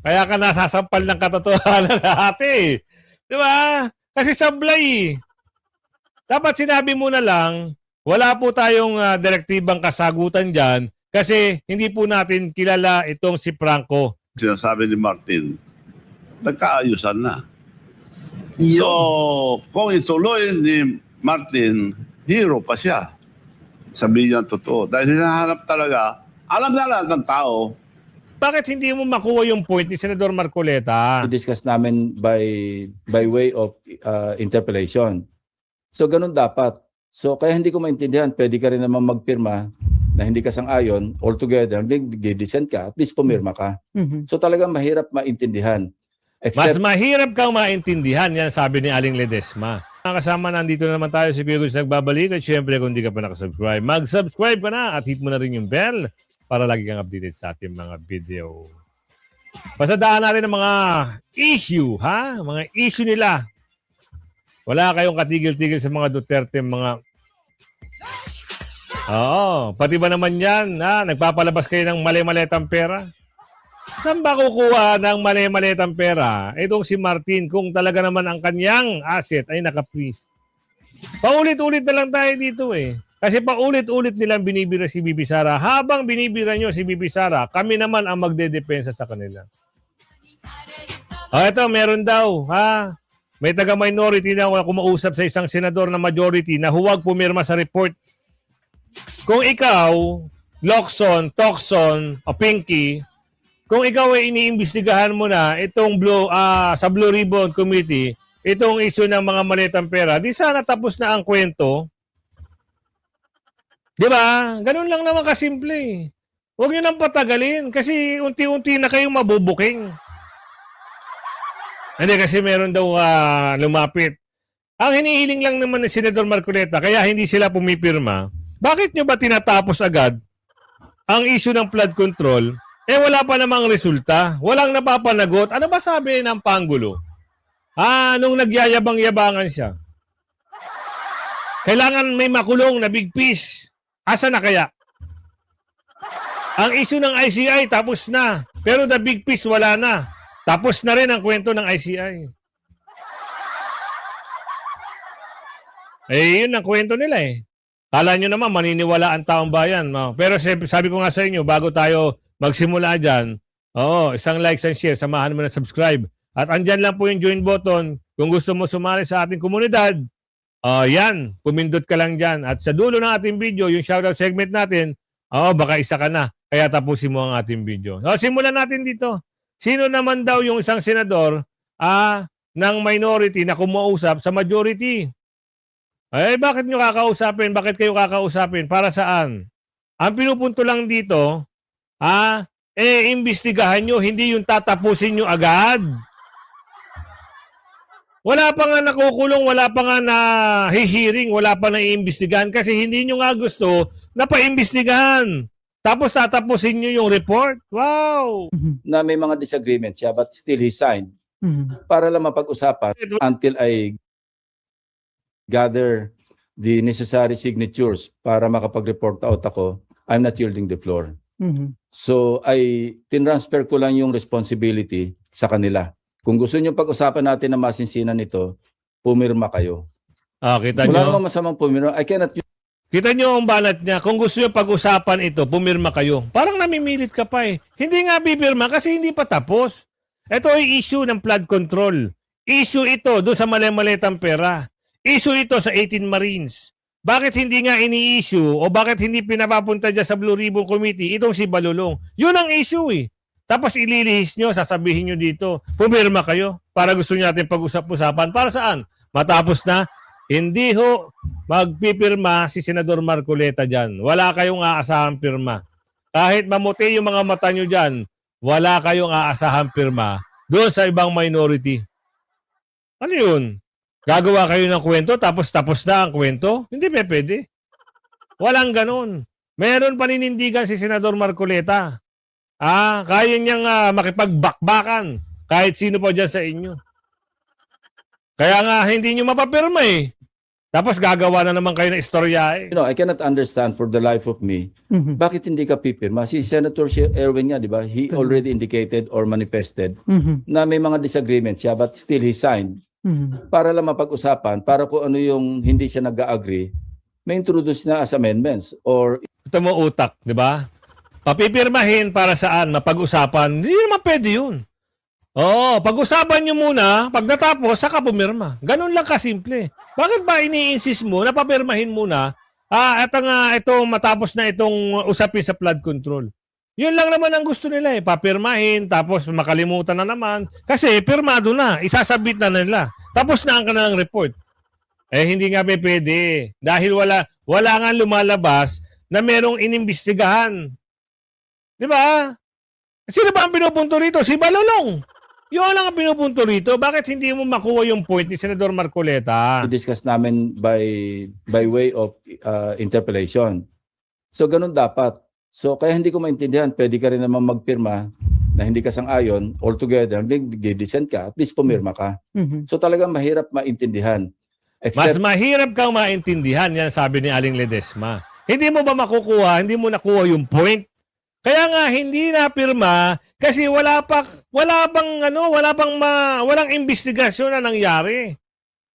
Kaya ka nasasampal ng katotohanan ate. Di ba? Kasi sablay. Dapat sinabi mo na lang, wala po tayong direktibang kasagutan dyan kasi hindi po natin kilala itong si Franco. Sinasabi ni Martin, nagkaayusan na. So, kung ituloy ni Martin, hero pa siya. Sabihin niya totoo. Dahil hinahanap talaga, alam na lahat ng tao. Bakit hindi mo makuha yung point ni Senador Marcoleta? I-discuss namin by way of interpellation. So ganun dapat. So kaya hindi ko maintindihan, pwede ka rin naman magpirma na hindi ka sang-ayon, altogether, nag-dissent ka, at least pumirma ka. So talagang mahirap maintindihan. Mas mahirap kang maintindihan, yan sabi ni Aling Ledesma. Kasama nandito na naman tayo si Kuya Gus nagbabalik at syempre kung hindi ka pa nakasubscribe, mag-subscribe ka na at hit mo na rin yung bell para lagi kang updated sa ating mga video. Pasadaan natin ang mga issue, ha? Mga issue nila. Wala kayong katigil-tigil sa mga Duterte, mga... Oo, pati ba naman yan, ha? Nagpapalabas kayo ng mali-maletang pera? Saan ba kukuha ng mali-maletang pera? Itong si Martin, kung talaga naman ang kanyang asset ay naka-freeze. Paulit-ulit na lang tayo dito eh. Kasi paulit-ulit nilang binibira si Bibi Sara. Habang binibira nyo si Bibi Sara, kami naman ang magdedepensa sa kanila. Ito, meron daw, ha? May taga-minority na kumausap sa isang senador na majority na huwag pumirma sa report. Kung ikaw, Locson, Tocson, o Pinky, kung ikaw ay iniimbestigahan mo na itong sa Blue Ribbon Committee, itong issue ng mga malitang pera, di sana tapos na ang kwento. Di ba? Ganun lang naman kasimple. Huwag nyo nang patagalin kasi unti-unti na kayong mabubuking. Hindi kasi meron daw lumapit. Ang hinihiling lang naman ni Senador Marcoleta, kaya hindi sila pumipirma. Bakit nyo ba tinatapos agad ang issue ng flood control? Wala pa namang resulta. Walang napapanagot. Ano ba sabi ng Pangulo? Nung nagyayabang-yabangan siya. Kailangan may makulong na big fish. Asa na kaya? Ang issue ng ICI tapos na. Pero the big fish wala na. Tapos na rin ang kwento ng ICI. Yun ang kwento nila eh. Kala nyo naman maniniwala ang taong bayan. No? Pero sabi ko nga sa inyo, bago tayo magsimula dyan, isang like, isang share, samahan mo na subscribe. At andyan lang po yung join button. Kung gusto mo sumali sa ating komunidad, yan, pumindot ka lang dyan. At sa dulo ng ating video, yung shoutout segment natin, baka isa ka na. Kaya tapusin mo ang ating video. Simulan natin dito. Sino naman daw yung isang senador ng minority na kumuusap sa majority? Bakit nyo kakausapin? Bakit kayo kakausapin? Para saan? Ang pinupunto lang dito, imbestigahan nyo, hindi yung tatapusin nyo agad. Wala pa nga nakukulong, wala pa nga na hihiring, wala pa na iimbestigahan kasi hindi nyo nga gusto na paimbestigahan. Tapos tatapusin nyo yung report. Wow! Na may mga disagreements siya but still he signed para lang mapag-usapan until I gather the necessary signatures para makapag-report out ako. I'm not yielding the floor. So I tinransfer ko lang yung responsibility sa kanila. Kung gusto niyo pag-usapan natin na masinsinan ito, pumirma kayo. Kita Wala nyo? namang masamang pumirma. I cannot. Kita nyo ang banat niya. Kung gusto nyo pag-usapan ito, pumirma kayo. Parang namimilit ka pa eh. Hindi nga bibirma kasi hindi pa tapos. Ito ay issue ng flood control. Issue ito doon sa mali-malitang pera. Issue ito sa 18 Marines. Bakit hindi nga ini-issue o bakit hindi pinapapunta dyan sa Blue Ribbon Committee itong si Balulong? Yun ang issue eh. Tapos ililihis nyo, sasabihin nyo dito, pumirma kayo para gusto nyo natin pag-usap-usapan. Para saan? Matapos na? Hindi ho magpipirma si Senador Marcoleta dyan. Wala kayong aasahang pirma. Kahit mamuti yung mga mata nyo dyan, wala kayong aasahang pirma doon sa ibang minority. Ano yun? Gagawa kayo ng kwento tapos na ang kwento? Hindi pwede. Walang ganun. Meron paninindigan si Senador Marcoleta. Kaya niyang makipagbakbakan kahit sino pa dyan sa inyo. Kaya nga hindi nyo mapapirma eh. Tapos gagawa na naman kayo ng istorya eh. You know, I cannot understand for the life of me, Mhm. bakit hindi ka pipirma? Si Senator Erwin nga, di ba? He already indicated or manifested Mhm. na may mga disagreements siya, but still he signed Mhm. para lang mapag-usapan, para kung ano yung hindi siya nag-agree, may introduce na as amendments or Ito mo utak, di ba? Papipirmahin para saan? Mapag-usapan. Hindi naman pwede yun. Oo, pag-usapan nyo muna, pag natapos, saka pumirma. Ganun lang kasimple. Bakit ba ini-insist mo na papirmahin muna ito matapos na itong usapin sa flood control? Yun lang naman ang gusto nila eh. Papirmahin, tapos makalimutan na naman. Kasi pirmado na, isasabit na nila. Tapos na ang kanilang report. Eh, hindi nga pwede. Dahil wala nga lumalabas na merong inimbestigahan. Di ba? Sino ba ang pinupunto rito? Si Balolong. Yun lang ang pinupunto rito. Bakit hindi mo makuha yung point ni Senador Marcoleta? i-discuss namin by way of interpellation. So ganun dapat. So kaya hindi ko maintindihan, pwede ka rin naman magpirma na hindi ka sang-ayon altogether, nag-dissent ka, at least pumirma ka. Mhm. So talagang mahirap maintindihan. Mas Except mahirap kang maintindihan, yan sabi ni Aling Ledesma. Hindi mo ba makukuha, hindi mo nakuha yung point? Kaya nga hindi na pirma kasi walang investigasyon na nangyari.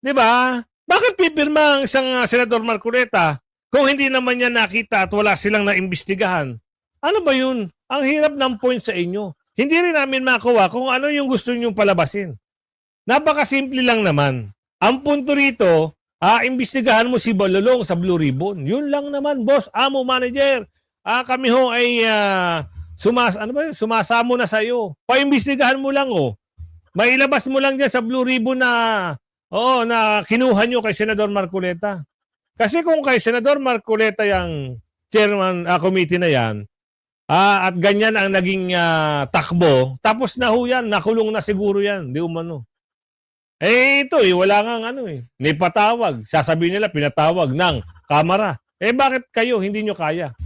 'Di ba? Bakit pipirma ang isang Senador Marcoleta kung hindi naman niya nakita at wala silang naimbestigahan? Ano ba 'yun? Ang hirap ng point sa inyo. Hindi rin namin makuha kung ano yung gusto niyo palabasin. Napakasimple lang naman. Ang punto rito, imbestigahan mo si Balolong sa Blue Ribbon. Yun lang naman, boss, amo, manager. Kami ho ay sumasamo na sa iyo. Paimbestigahan mo lang Mailabas mo lang diyan sa Blue Ribbon na kinuha niyo kay Senador Marcoleta. Kasi kung kay Senador Marcoleta yung chairman committee na yan, at ganyan ang naging takbo, tapos na ho yan, nakulong na siguro yan, di umano. Ito wala nga may patawag. Sasabihin nila pinatawag ng kamara. Bakit kayo hindi nyo kaya?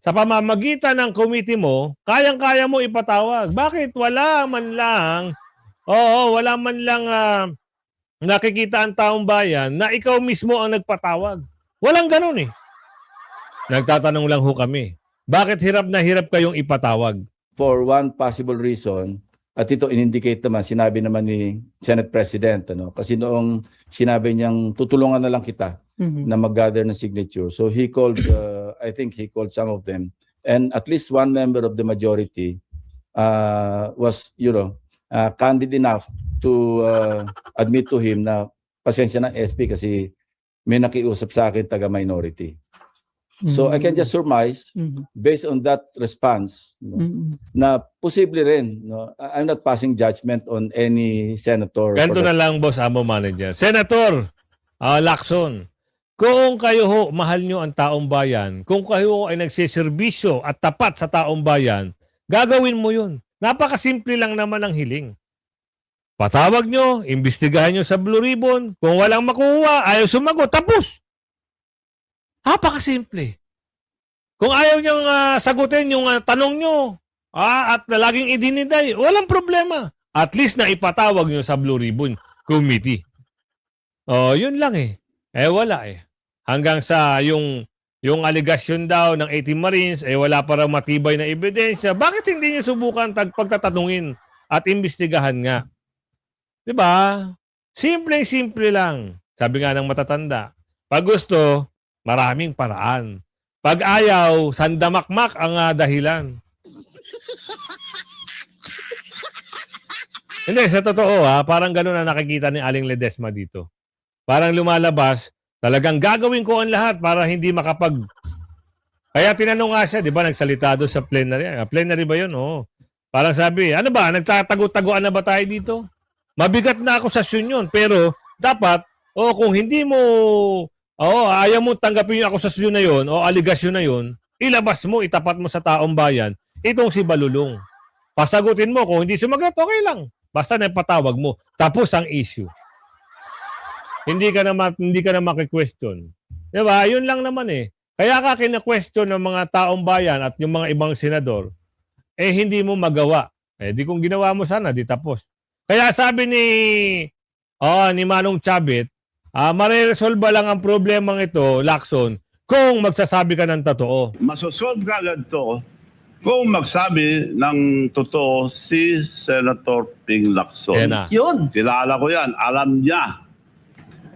Sa pamamagitan ng committee mo, kayang-kaya mo ipatawag. Bakit wala man lang nakikita ang taong bayan na ikaw mismo ang nagpatawag? Walang ganun eh. Nagtatanong lang ho kami. Bakit hirap na hirap kayong ipatawag? for one possible reason, at ito in-indicate naman, sinabi naman ni Senate President, kasi noong sinabi niyang tutulungan na lang kita Mhm. na mag-gather ng signature. So he called, I think he called some of them. And at least one member of the majority was, candid enough to admit to him na pasensya ng SP kasi may nakiusap sa akin taga-minority. So I can just surmise, Mhm. based on that response, Mhm. na posible rin. I'm not passing judgment on any senator. Ganito for na that. lang, boss, amo manager. Senator Lacson, kung kayo ho, mahal nyo ang taong bayan, kung kayo ay nagsiservisyo at tapat sa taong bayan, gagawin mo yun. Napakasimple lang naman ang hiling. Patawag nyo, imbestigahan nyo sa Blue Ribbon. Kung walang makuha, ayaw sumagot, tapos. Napakasimple. Kung ayaw niyang sagutin yung tanong nyo, at laging idiniday, walang problema. At least na ipatawag nyo sa Blue Ribbon Committee. Yun lang eh. Wala eh. Hanggang sa yung aligasyon daw ng 18 Marines, wala pa raw matibay na ebidensya. Bakit hindi nyo subukan pagtatanungin at imbestigahan nga? Diba? Simple-simple lang. Sabi nga ng matatanda, pag gusto, maraming paraan. Pag ayaw, sandamakmak ang dahilan. Hindi, sa totoo parang gano'n ang nakikita ni Aling Ledesma dito. Parang lumalabas, talagang gagawin ko ang lahat para hindi makapag... Kaya tinanong nga siya, di ba, nagsalita doon sa plenary. Plenary ba yun? Oo. Parang sabi, ano ba, nagtatago-taguan na ba tayo dito? Mabigat na akusasyon yun, pero dapat, kung hindi mo, ayaw mo tanggapin yung akusasyon na yun, o aligasyon na yun, ilabas mo, itapat mo sa taong bayan, itong si Balulong. Pasagutin mo, kung hindi sumagot, okay lang. Basta napatawag mo. Tapos ang issue. Hindi ka na maki-question. Diba? Yun lang naman eh. Kaya ka kina-question ng mga taong bayan at yung mga ibang senador, hindi mo magawa. Di kung ginawa mo sana, di tapos. Kaya sabi ni Manong Chavit, Mareresolba lang ang problemang ito, Lacson, kung magsasabi ka ng totoo. Masosolve ka agad to kung magsabi ng totoo si Senator Ping Lacson. Yan na. Yun. Kilala ko yan. Alam niya.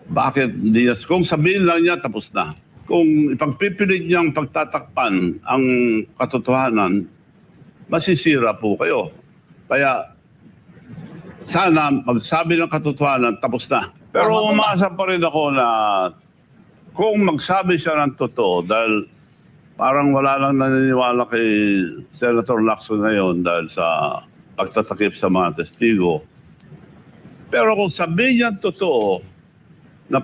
Bakit hindi niya? Kung sabihin lang niya, tapos na. Kung ipagpipilit niyang pagtatakpan ang katotohanan, masisira po kayo. Kaya sana magsabi ng katotohanan, tapos na. Pero Tama po ba? umasa pa rin ako na kung magsabi siya ng totoo, dahil parang wala lang naniniwala kay Senator Lacson ngayon dahil sa pagtatakip sa mga testigo. Pero kung sabihin niya totoo, na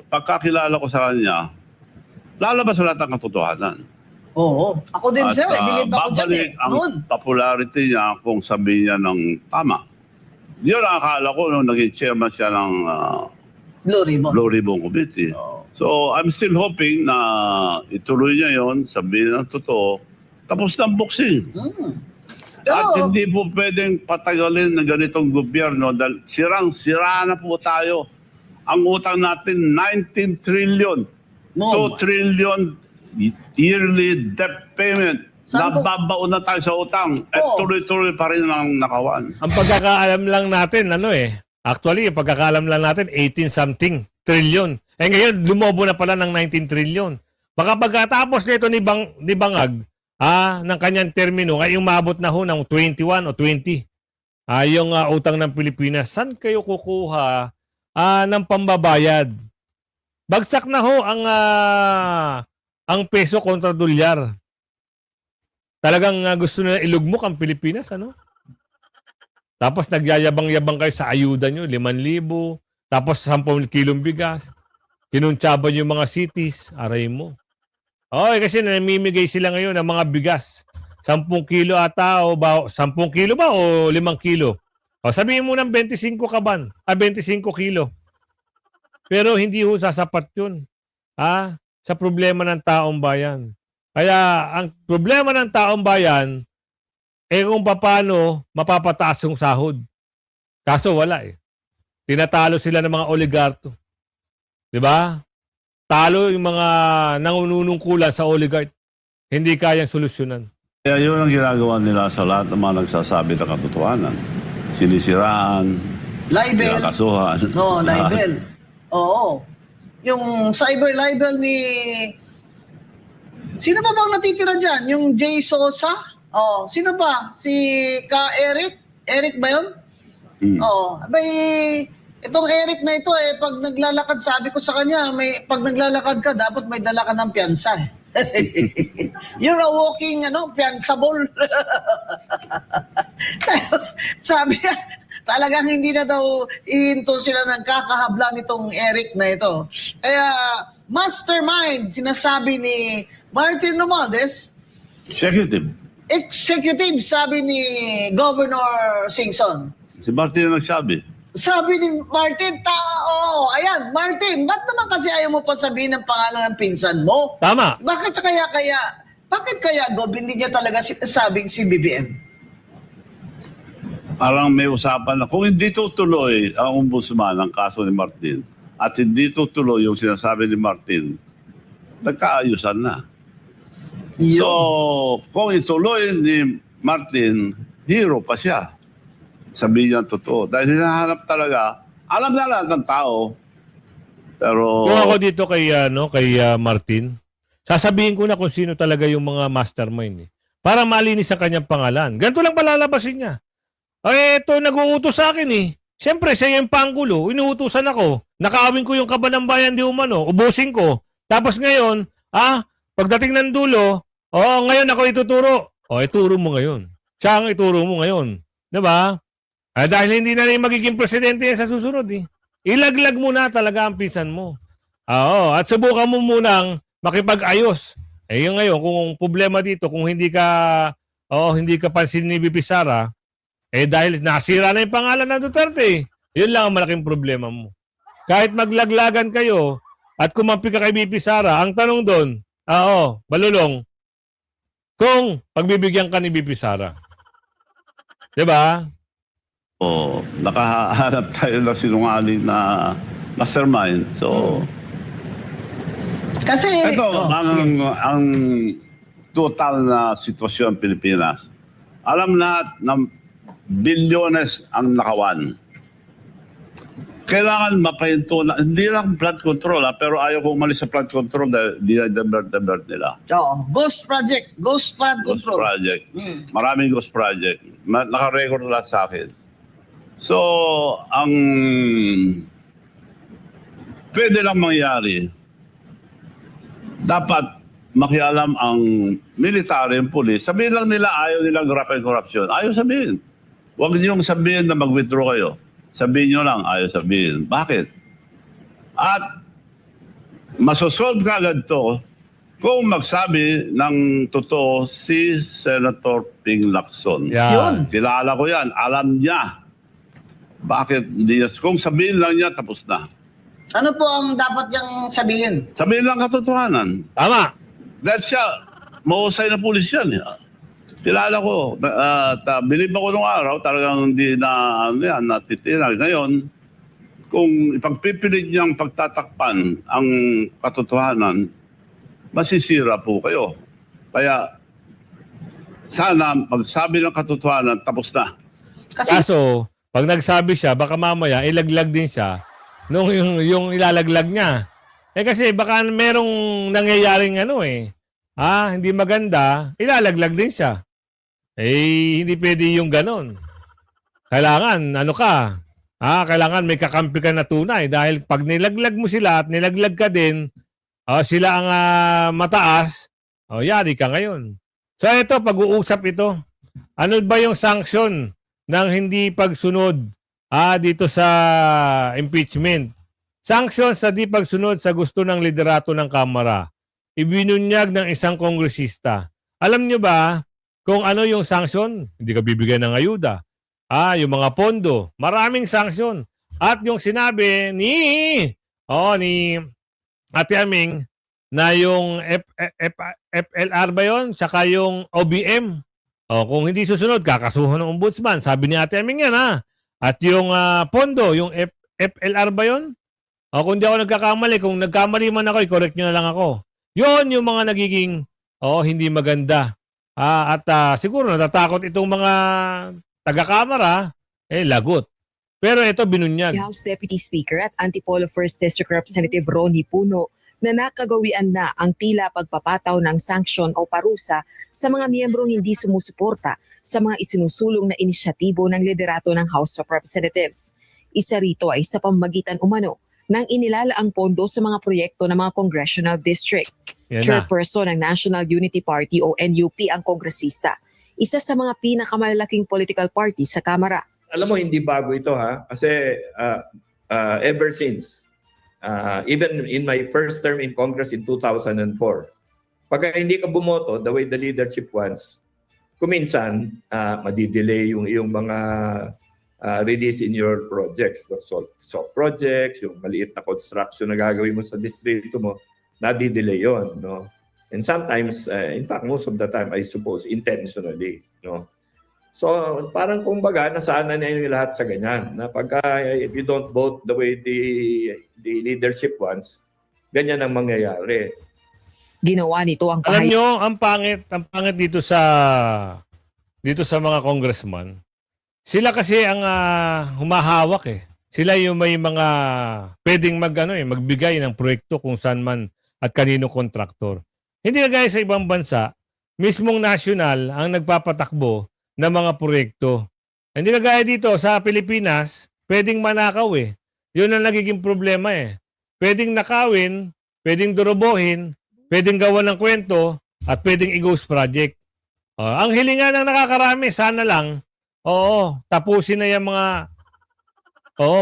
pagkakilala ko sa kanya, lalabas sa lahat ng katotohanan. Oo. Ako din, At sir. Believe ako dyan babalik ang Noon. popularity niya kung sabihin niya ng tama. Yun ang akala ko nung naging chairman siya ng Blue Ribbon. Blue Ribbon Committee. Oo. So I'm still hoping na ituloy niya yon, sabihin ng totoo, tapos ng boxing. At Pero, hindi po pwedeng patagalin ng ganitong gobyerno dahil sirang-sira na po tayo. Ang utang natin, 19 trillion. no, 2 trillion yearly debt payment. Saan po- Nababaon na tayo sa utang. At Oo. tuloy-tuloy pa rin ang nakawan. Ang pagkakaalam lang natin, actually, yung pagkakaalam lang natin, 18-something trillion. Ngayon, lumobo na pala ng 19 trillion. Baka pagkatapos nito ni Bangag, ng kanyang termino, ay umabot na ho ng 21 o 20. Yung utang ng Pilipinas. Saan kayo kukuha ng pambabayad? Bagsak na ho ang peso kontra dolyar. Talagang gusto na ilugmok ang Pilipinas, ano? Tapos nagyayabang-yabang kayo sa ayuda nyo, 5,000. Tapos 10 kilong bigas. Kinuntsaba nyo yung mga cities. Aray mo. Okay, kasi namimigay sila ngayon ng mga bigas. 10 kilo ata o 10 kilo ba o 5 kilo? O sabihin mo ng 25 kaban. 25 kilo. Pero hindi ho sasapat yun. Sa problema ng taong bayan. Kaya ang problema ng taong bayan kung paano mapapataas yung sahod. Kaso wala eh. Tinatalo sila ng mga oligarto. 'Di ba? Talo yung mga nangununungkulan sa oligarch. Hindi kayang solusyonan. Kaya yun ang ginagawa nila sa lahat ng mga nagsasabi ng katotohanan. Sinisiraan, libel. kinakasuhan. No, libel. Oo. Yung cyber libel ni... Sino ba bang natitira dyan? Yung Jay Sosa? Oh, sino ba? Si Eric? Eric ba yun? Oo. Abay, itong Eric na ito pag naglalakad, sabi ko sa kanya, pag naglalakad ka, dapat may dala ka ng piyansa You're a walking, piyansable. Sabi niya, talagang hindi na daw ihinto sila ng kakahabla nitong Eric na ito. Kaya, mastermind, sinasabi ni Martin Romualdez, executive, sabi ni Governor Singson. Si Martin ang nagsabi. Sabi ni Martin, ayan, Martin, ba't naman kasi ayaw mo pa sabihin ng pangalan ng pinsan mo? Tama. Bakit kaya, Gob, hindi niya talaga sinasabing si BBM? Parang may usapan na kung hindi tutuloy ang ombudsman ang kaso ni Martin at hindi tutuloy yung sinasabi ni Martin, nagkaayusan na. So, kung ituloy ni Martin, hero pa siya. Sabihin niya totoo. Dahil hinahanap talaga, alam na lahat ng tao. Pero, Kung ako dito kay Martin, sasabihin ko na kung sino talaga yung mga mastermind para malinis ang kanyang pangalan. Ganito lang palalabasin niya. Ito nag-uutos sa akin Siyempre, siya yung panggulo. Inuutusan ako. Nakaawin ko yung kaban ng bayan di umano. Ubusin ko. Tapos ngayon, pagdating ng dulo, ngayon ako ituturo. Ituro mo ngayon. Siya ang ituro mo ngayon. Diba? Dahil hindi na rin magiging presidente yan sa susunod Ilaglag mo na talaga ang pinsan mo. At subukan mo munang makipag-ayos. Yung ngayon, kung problema dito, kung hindi ka pansin ni BP Sara, dahil nasira na yung pangalan ng Duterte, yun lang ang malaking problema mo. Kahit maglaglagan kayo at kumampi ka kay BP Sara, ang tanong doon, Balulong, kung pagbibigyan ka ni BP Sara. Diba? nakahanap tayo ng sinungaling na mastermind. So, Kasi, ito, sige. ang total na sitwasyon ng Pilipinas. Alam lahat ng bilyones ang nakawan. Kailangan mapahinto na, hindi lang flood control, pero ayaw kong umalis sa flood control dahil dinadivert nila. Oo. Ghost project. Ghost flood Ghost control. project. Maraming ghost project. Naka-record lahat sa akin. So, ang pwede lang mangyari, dapat makialam ang military and police. Sabihin lang nila ayaw nilang graft and corruption. Ayaw sabihin. Huwag niyong sabihin na mag-withdraw kayo. Sabihin nyo lang, ayaw sabihin. Bakit? At masosolve ka agad to kung magsabi ng totoo si Senator Ping Lacson. Yan. Kilala ko yan. Alam niya. Bakit hindi niya? Kung sabihin lang niya, tapos na. Ano po ang dapat niyang sabihin? Sabihin lang katotohanan. Tama. Dahil siya, mahusay na pulis yan. Kilala ko. At bilib ako nung araw, talagang hindi na, natitinag. Ngayon, kung ipagpipilit niyang pagtatakpan ang katotohanan, masisira po kayo. Kaya, sana magsabi ng katotohanan, tapos na. Kasi, Kaso, pag nagsabi siya, baka mamaya ilaglag din siya nung yung ilalaglag niya. Kasi baka merong nangyayaring hindi maganda, ilalaglag din siya. Hindi pwede yung ganon. Kailangan, kailangan may kakampi ka na tunay dahil pag nilaglag mo sila at nilaglag ka din, sila ang mataas, yari ka ngayon. So ito, pag-uusap ito. Ano ba yung sanction ng hindi pagsunod dito sa impeachment? Sanction sa di pagsunod sa gusto ng liderato ng Kamara. Ibinunyag ng isang kongresista. Alam nyo ba kung ano yung sanction? Hindi ka bibigyan ng ayuda. Yung mga pondo. Maraming sanction. At yung sinabi ni Ate Aming na yung FLR ba yun? Tsaka yung OBM. Kung hindi susunod, kakasuhan ng ombudsman. Sabi ni Ate Aming yan At yung pondo, yung FLR ba yun? Kung di ako nagkakamali, kung nagkamali man ako, i-correct nyo na lang ako. Yun yung mga nagiging hindi maganda. At siguro natatakot itong mga taga-kamara, lagot. Pero ito binunyag. House Deputy Speaker at Antipolo 1st District Representative Ronnie Puno na nakagawian na ang tila pagpapataw ng sanksyon o parusa sa mga miyembrong hindi sumusuporta sa mga isinusulong na inisyatibo ng liderato ng House of Representatives. Isa rito ay sa pamamagitan umano ng inilalaang pondo sa mga proyekto ng mga congressional district. Yan na. Chairperson ng National Unity Party o NUP ang kongresista. Isa sa mga pinakamalalaking political party sa Kamara. Alam mo, hindi bago ito kasi ever since, even in my first term in Congress in 2004, pagka hindi ka bumoto the way the leadership wants, kuminsan madidelay yung iyong mga release in your projects. So projects, yung maliit na construction na gagawin mo sa distrito mo, nadidelay yon, no? And sometimes, in fact, most of the time, I suppose, intentionally, no? So, parang kumbaga, nasana na yung lahat sa ganyan. Na pagka if you don't vote the way the leadership wants, ganyan ang mangyayari. Ginawa nito ang Alam nyo, ang pangit dito sa mga congressman. Sila kasi ang humahawak Sila yung may mga pwedeng magbigay ng proyekto kung saan man at kanino kontraktor. Hindi na gaya sa ibang bansa, mismong national ang nagpapatakbo ng mga proyekto. Hindi na gaya dito sa Pilipinas, pwedeng manakaw Yun ang nagiging problema Pwedeng nakawin, pwedeng durobohin, pwedeng gawa ng kwento, at pwedeng i-ghost project. Ang hilingan ng nakakarami, sana lang, tapusin na yung mga,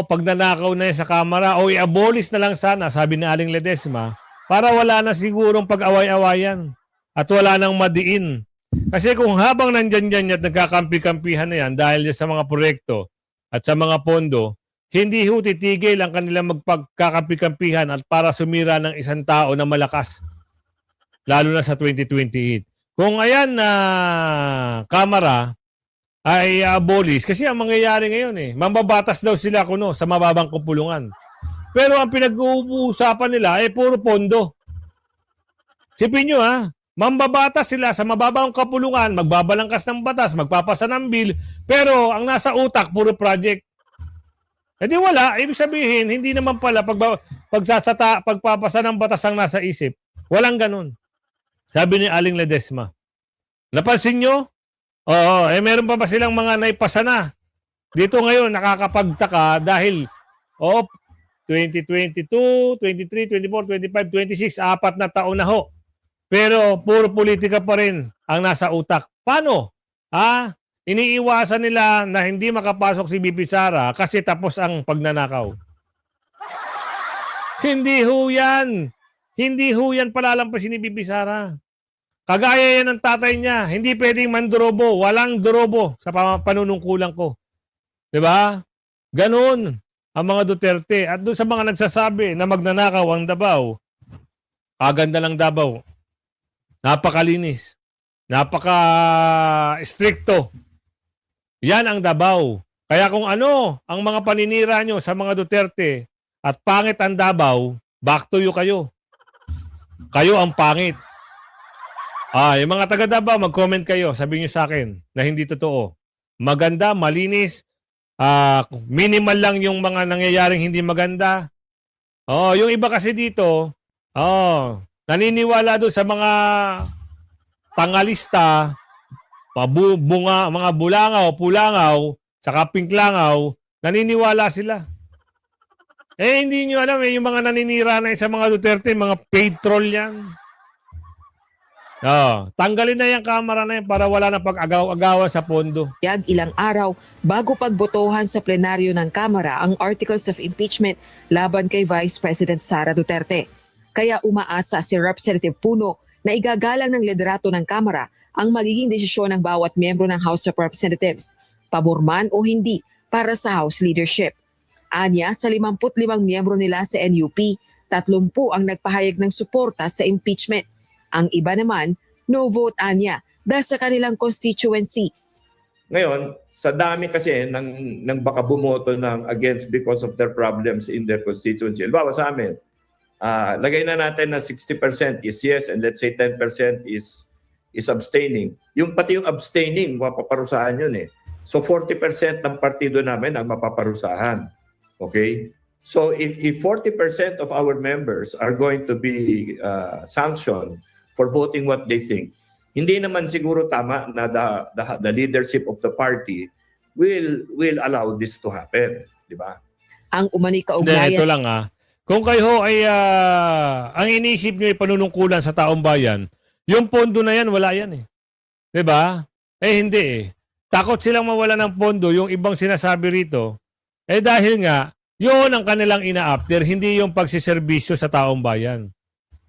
pag nanakaw na yan sa Kamara, i-abolish na lang sana, sabi ni Aling Ledesma, para wala na sigurong pag-away-awayan at wala nang madiin. Kasi kung habang nandyan at nagkakampi-kampihan na yan dahil sa mga proyekto at sa mga pondo, hindi titigil ang kanilang magpagkakampi-kampihan at para sumira ng isang tao na malakas, lalo na sa 2028. Kung ayan na Kamara ay abolish, kasi ang mangyayari ngayon mambabatas daw sila sa mababang kupulungan. Pero ang pinag-uusapan nila ay puro pondo. Sipin nyo ha, mambabatas sila sa mababang kapulungan, magbabalangkas ng batas, magpapasa ng bill, pero ang nasa utak, puro project. E di wala, ibig sabihin, hindi naman pala pagpapasa ng batas ang nasa isip. Walang ganun. Sabi ni Aling Ledesma. Napansin nyo? Oo, meron pa ba silang mga naipasa na? Dito ngayon, nakakapagtaka dahil 2022, 23, 24, 25, 26, 4 na taon na ho. Pero puro politika pa rin ang nasa utak. Paano? Iniiwasan nila na hindi makapasok si BP Sara kasi tapos ang pagnanakaw. Hindi ho yan. Hindi ho yan palalampasin ni BP Sara. Kagaya yan ng tatay niya. Hindi pwedeng mandurobo. Walang durobo sa panunungkulan ko. Diba? Ganun ang mga Duterte. At doon sa mga nagsasabi na magnanakaw ang Davao, kaganda lang Davao. Napakalinis. Napaka-stricto. Yan ang Davao. Kaya kung ano ang mga paninira nyo sa mga Duterte at pangit ang Davao, back to you kayo. Kayo ang pangit. Yung mga taga Davao, mag-comment kayo. Sabihin nyo sa akin na hindi totoo. Maganda, malinis, minimal lang yung mga nangyayaring hindi maganda. Yung iba kasi dito, naniniwala doon sa mga pangalista, mga bulangaw, pulangaw, saka pinklangaw, naniniwala sila. Hindi nyo alam, yung mga naninira na sa mga Duterte, mga paid troll yan. Tanggalin na yung kamera na yan para wala na pag-agaw-agawa sa pondo. Ilang araw bago pagbotohan sa plenaryo ng Kamara ang Articles of Impeachment laban kay Vice President Sara Duterte. Kaya umaasa si Representative Puno na igagalang ng liderato ng Kamara ang magiging desisyon ng bawat miyembro ng House of Representatives, pabor man o hindi, para sa House leadership. Anya, sa 55 miyembro nila sa NUP, 30 ang nagpahayag ng suporta sa impeachment. Ang iba naman, no vote anya dahil sa kanilang constituencies. Ngayon, sa dami kasi ng baka bumoto ng against because of their problems in their constituency. Halimbawa sa amin, lagay na natin na 60% is yes and let's say 10% is abstaining. Pati yung abstaining, mapaparusahan yun eh. So 40% ng partido namin ang mapaparusahan. Okay? So if 40% of our members are going to be sanctioned for voting what they think, hindi naman siguro tama na the leadership of the party will allow this to happen, di ba? Ang umani Hindi, kaugnayan ito lang Kung kayo ay ang inisip nyo ay panunungkulan sa taong bayan, yung pondo na yan, wala yan eh. Di ba? Hindi eh. Takot silang mawala ng pondo, yung ibang sinasabi rito, dahil nga, yun ang kanilang ina-after, hindi yung pagsiservisyo sa taong bayan.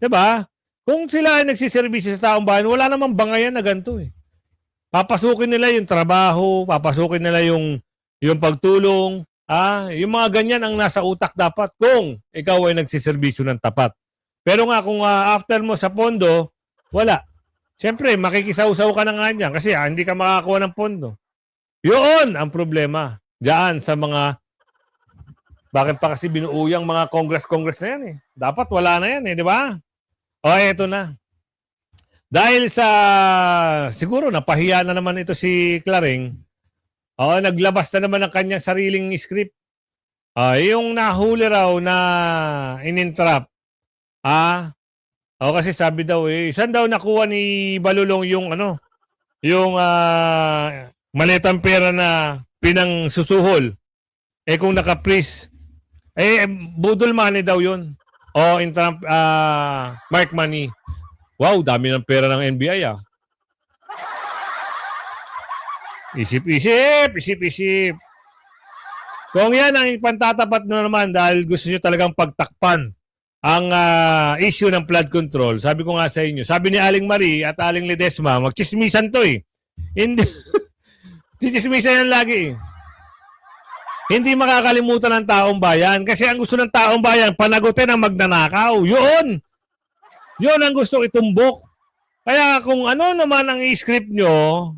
Di ba? Kung sila ay nagsiservisyo sa taong bayan, wala namang bangayan na ganito eh. Papasukin nila yung trabaho, papasukin nila yung pagtulong, yung mga ganyan ang nasa utak dapat kung ikaw ay nagsiservisyo ng tapat. Pero nga kung after mo sa pondo, wala. Siyempre, makikisaw-saw ka na nga niyan kasi hindi ka makakuha ng pondo. Yun ang problema. Diyan sa mga, bakit pa kasi binuuyang mga congress na yan eh. Dapat wala na yan eh, di ba? Eto na. Dahil sa, siguro napahiya na naman ito si Claring, naglabas na naman ng kanyang sariling script. Yung nahuli raw na inintrap, kasi sabi daw, saan daw nakuha ni Balulong yung maletang pera na pinangsusuhol? Kung naka-freeze, budol money daw yun. In Trump, Mark money. Wow, dami ng pera ng NBI Isip. Kung yan ang ipantatapat na naman dahil gusto nyo talagang pagtakpan ang issue ng flood control, sabi ko nga sa inyo, sabi ni Aling Marie at Aling Ledesma, magchismisan to eh. Hindi, chismisan yan lagi eh. Hindi makakalimutan ng taong bayan kasi ang gusto ng taong bayan, panagutin ang magnanakaw. Yun ang gusto itumbok. Kaya kung ano naman ang i-script nyo,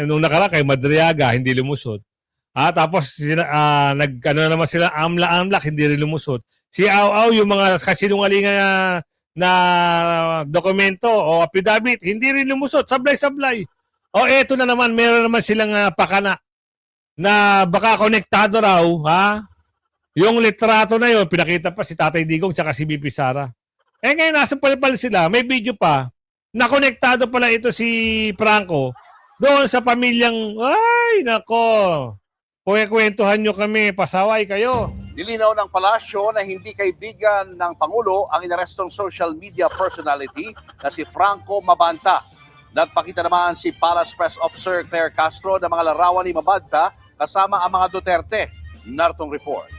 nung nakaraan kay Madriaga, hindi lumusot. Tapos naman sila amla-amlak, hindi rin lumusot. si Au yung mga kasinungalingan na dokumento o affidavit, hindi rin lumusot, sablay-sablay. O eto na naman, meron naman silang pakana na baka konektado raw, ha? Yung litrato na yun, pinakita pa si Tatay Digong tsaka si BP Sara. Eh ngayon, nasa palipal sila, may video pa, na konektado pala ito si Franco doon sa pamilyang, ay, nako, kwentuhan nyo kami, pasaway kayo. Nilinaw ng palasyo na hindi kaibigan ng Pangulo ang inarestong social media personality na si Franco Mabanta. Nagpakita naman si Palace Press Officer Claire Castro ng mga larawan ni Mabanta kasama ang mga Duterte. Nartong report.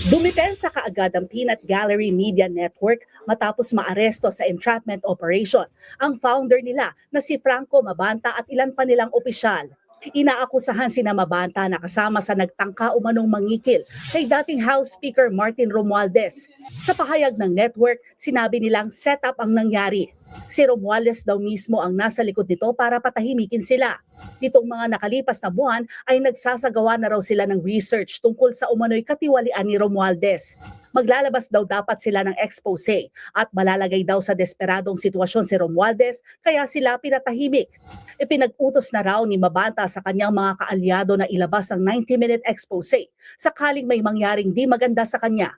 Dumipensa kaagad ang Peanut Gallery Media Network matapos maaresto sa entrapment operation ang founder nila na si Franco Mabanta at ilan pa nilang opisyal. Inaakusahan sina Mabanta na kasama sa nagtangka umanong mangikil kay dating House Speaker Martin Romualdez. Sa pahayag ng network, sinabi nilang setup ang nangyari. Si Romualdez daw mismo ang nasa likod nito para patahimikin sila. Nitong mga nakalipas na buwan ay nagsasagawa na raw sila ng research tungkol sa umano'y katiwalian ni Romualdez. Maglalabas daw dapat sila ng expose at malalagay daw sa desperadong sitwasyon si Romualdez kaya sila pinatahimik. Ipinag-utos na raw ni Mabanta sa kanyang mga kaalyado na ilabas ang 90-minute expose sakaling may mangyaring di maganda sa kanya.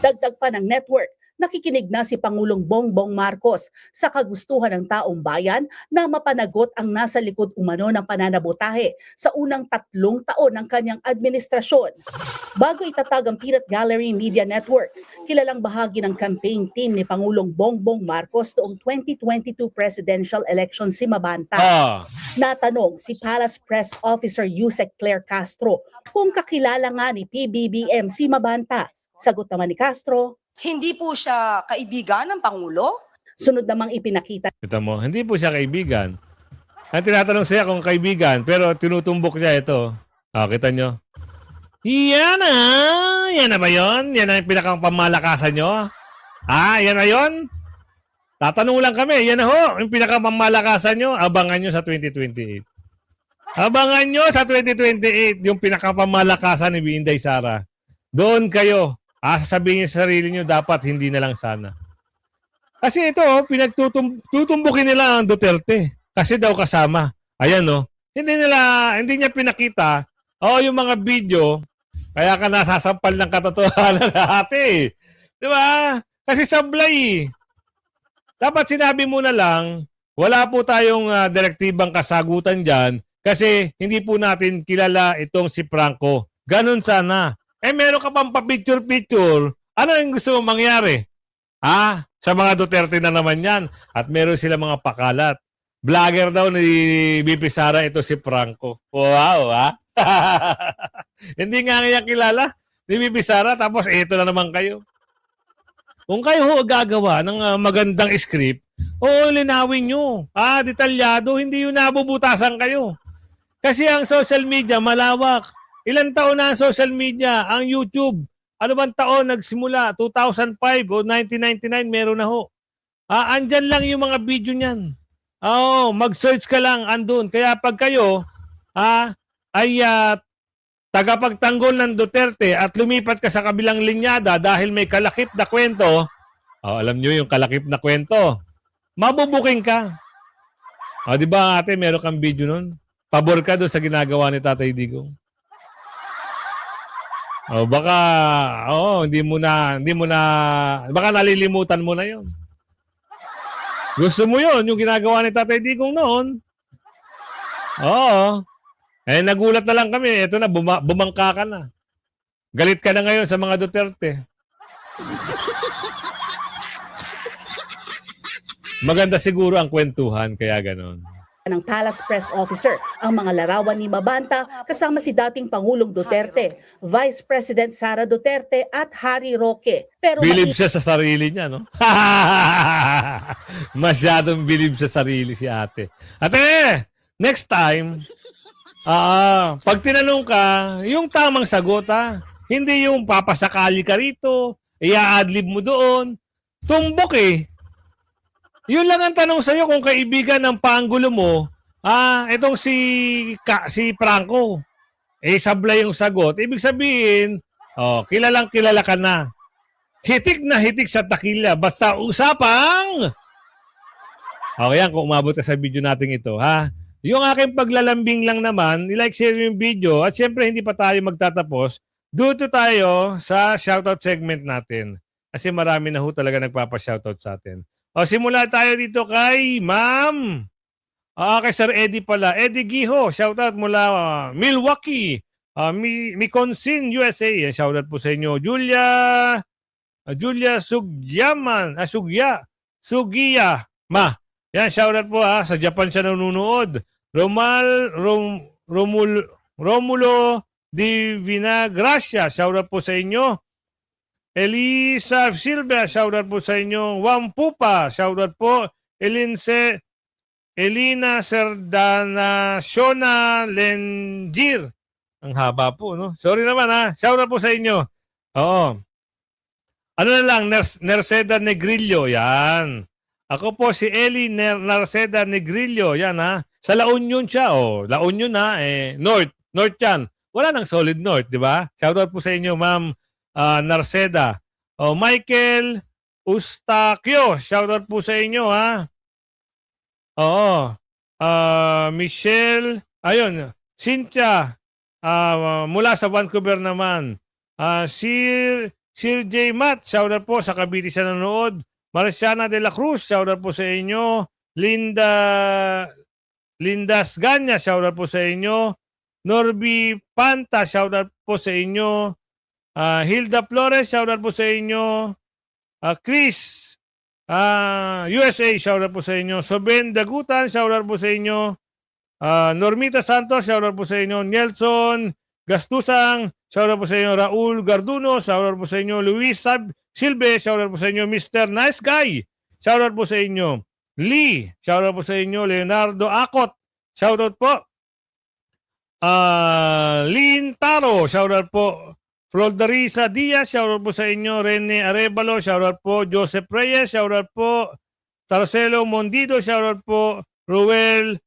Dagdag pa ng network, nakikinig na si Pangulong Bongbong Marcos sa kagustuhan ng taong bayan na mapanagot ang nasa likod umano ng pananabotahe sa unang 3 taon ng kanyang administrasyon. Bago itatag ang Peanut Gallery Media Network, kilalang bahagi ng campaign team ni Pangulong Bongbong Marcos noong 2022 presidential election si Mabanta. Natanong si Palace Press Officer Yusek Claire Castro kung kakilala nga ni PBBM si Mabanta. Sagot naman ni Castro, hindi po siya kaibigan ng Pangulo? sunod namang ipinakita Kita mo, hindi po siya kaibigan. Ang tinatanong siya kung kaibigan, pero tinutumbok niya ito. Kita nyo? Yan na! Yan na ba yun? Yan na yung pinakang pamalakasan nyo? Yan na yun? Tatanong lang kami, yan na ho, yung pinakang pamalakasan nyo, abangan nyo sa 2028. Abangan nyo sa 2028 yung pinakang pamalakasan ni Inday Sara. Doon kayo. Sasabihin niyo sa sarili niyo, dapat hindi na lang sana. Kasi ito, pinagtutumbukin nila ang Duterte. Kasi daw kasama. Ayan, no? Hindi niya pinakita, yung mga video, kaya ka nasasampal ng katotohanan natin. Di ba? Kasi sablay. Dapat sinabi mo na lang, wala po tayong direktibang kasagutan dyan kasi hindi po natin kilala itong si Franco. Ganun sana. Meron ka pang pa-picture-picture. Ano yung gusto mong mangyari? Sa mga Duterte na naman yan. At meron sila mga pakalat. Vlogger daw ni BP Sara ito si Franco. Wow, Hindi nga niya kilala ni BP Sara. Tapos ito na naman kayo. Kung kayo gagawa ng magandang script, linawin nyo. Detalyado. Hindi yung nabubutasan kayo. Kasi ang social media malawak. Ilan taon na ang social media, ang YouTube? Ano bang taon nagsimula? 2005 o 1999 meron na ho. Andyan lang yung mga video niyan. Mag-search ka lang andun. Kaya pag kayo ay tagapagtanggol ng Duterte at lumipat ka sa kabilang linyada dahil may kalakip na kwento, alam nyo yung kalakip na kwento, mabubuking ka. Di ba ate, meron kang video nun? Pabor ka doon sa ginagawa ni Tatay Digong. Baka hindi mo na baka nalilimutan mo na 'yon. Gusto mo 'yon, yung ginagawa ni Tatay Digong noon. Nagulat na lang kami, eto na bumangka ka na. Galit ka na ngayon sa mga Duterte. Maganda siguro ang kwentuhan kaya ganoon. ng Palace Press Officer ang mga larawan ni Mabanta kasama si dating Pangulong Duterte, Vice President Sara Duterte at Harry Roque. Pero Bilib siya sa sarili niya, no? Masyadong bilib sa sarili si ate. Ate, next time, pag tinanong ka, yung tamang sagot, hindi yung papasakali ka rito, i-adlib mo doon, tumbok eh. Yun lang ang tanong sa'yo kung kaibigan ng paanggulo mo, itong si Franco. Sablay yung sagot. Ibig sabihin, kilalang kilala ka na. hitik na hitik sa takilya. Basta usapang... Okay yan, kung umabot ka sa video natin ito, ha? Yung aking paglalambing lang naman, i-like, share yung video, at syempre hindi pa tayo magtatapos, dito tayo sa shoutout segment natin. Kasi marami na ho talaga nagpapa-shoutout sa atin. O, simula tayo dito kay Ma'am. Kay Sir Eddie pala. Eddie Giho, shoutout mula Milwaukee. Miconsin, USA. Shoutout po sa inyo. Julia Sugyaman. Sugiya. Yan, shoutout po sa Japan siya nanonood. Romulo Di Vinagracia, shoutout po sa inyo. Elisa Silva, shoutout po sa inyo. Wampupa, shoutout po. Elina Serdana Shona Lenjir. Ang haba po, no? Sorry naman, shoutout po sa inyo. Oo. Ano na lang, Nerceda Negrillo, yan. Ako po si Eli Narceda Negrillo. Yan Sa La Union siya. La Union North yan. Wala nang solid North, di ba? Shoutout po sa inyo, Ma'am Narceda. Michael Ustaquio. Shoutout po sa inyo, Oo. Michelle. Ayun. Cynthia. Mula sa Vancouver naman. Sir J. Matt. Shoutout po sa Cavite siya nanonood. Marciana de la Cruz, shoutout po sa inyo. Lindas Ganya, shoutout po sa inyo. Norby Panta, shoutout po sa inyo. Hilda Flores, shoutout po sa inyo. Chris, USA, shoutout po sa inyo. Soben Dagutan, shoutout po sa inyo. Normita Santos, shoutout po sa inyo. Nelson Gastusang, shoutout po sa inyo. Raul Garduno, shoutout po sa inyo. Luis Silve, shoutout po sa inyo. Mr. Nice Guy, shoutout po sa inyo. Lee, shoutout po sa inyo. Leonardo Akot, shoutout po. Lynn Taro, shoutout po. Flordarisa Diaz, shoutout po sa inyo. Rene Arevalo, shoutout po. Joseph Reyes, shoutout po. Tarcelo Mondido, shoutout po. Ruel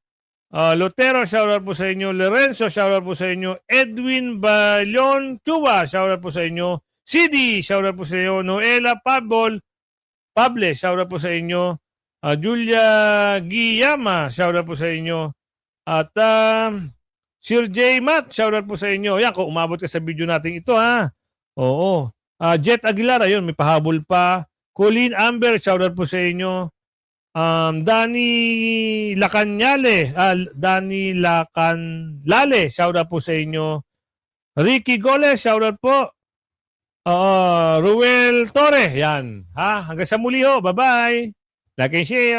Lotero, shoutout po sa inyo. Lorenzo, shoutout po sa inyo. Edwin Balyon Chuba, shoutout po sa inyo. CD, shoutout po sa inyo. Noela Pable, shoutout po sa inyo. Julia Guillama, shoutout po sa inyo. At Sir J. Matt, shoutout po sa inyo. Yan, kung umabot ka sa video natin ito, Oo. Jet Aguilar, ayun, may pahabol pa. Colleen Amber, shoutout po sa inyo. Danny Lacanyale, shoutout po sa inyo. Ricky Goles, shoutout po. Ruel Torre, yan. Hanggang sa muli ho. Bye-bye. Like and share.